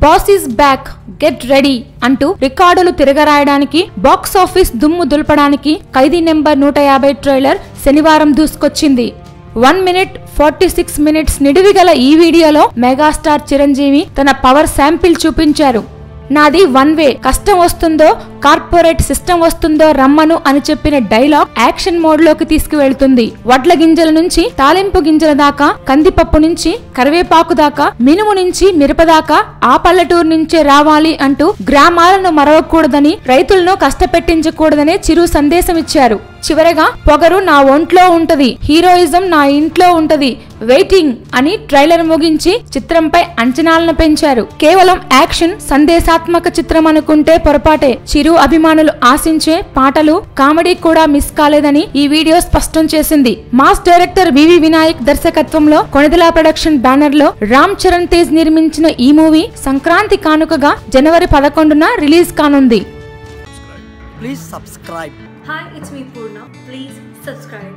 Boss is back, get ready అంటూ రికార్డులు తిరగరాయడానికి, box office దుమ్ము దులపడానికి ఖైదీ నెంబర్ 150 ట్రైలర్ శనివారం దూసుకొచ్చింది. 1 minute 46 minutes నిడివి గల ఈ వీడియోలో మెగాస్టార్ చిరంజీవి తన పవర్ శాంపిల్ చూపించారు. నాది వన్ వే, కష్టం వస్తుందో కార్పొరేట్ సిస్టమ్ వస్తుందో రమ్మను అని చెప్పిన డైలాగ్ యాక్షన్ మోడ్ లోకి తీసుకువెళ్తుంది. వడ్ల గింజల నుంచి తాలింపు గింజల దాకా, కందిపప్పు నుంచి కరివేపాకు దాకా, మినుము నుంచి మిరప దాకా ఆ పల్లెటూరు నుంచే రావాలి అంటూ గ్రామాలను మరవకూడదని, రైతులను కష్టపెట్టించకూడదనే చిరు సందేశం ఇచ్చారు. చివరగా పొగరు నా ఒంట్లో ఉంటది, హీరోయిజం నా ఇంట్లో ఉంటది, వెయిటింగ్ అని ట్రైలర్ ముగించి చిత్రంపై అంచనాలను పెంచారు. కేవలం యాక్షన్ సందేశాత్మక చిత్రం అనుకుంటే పొరపాటే. చిరు అభిమానులు ఆశించే పాటలు, కామెడీ కూడా మిస్ కాలేదని ఈ వీడియో స్పష్టం చేసింది. మాస్ డైరెక్టర్ వివి వినాయక్ దర్శకత్వంలో కొణిదెల ప్రొడక్షన్ బ్యానర్ లో రామ్ చరణ్ తేజ్ నిర్మించిన ఈ మూవీ సంక్రాంతి కానుకగా జనవరి 11న రిలీజ్ కానుంది. Please subscribe. Hi, it's me Purna. Please subscribe.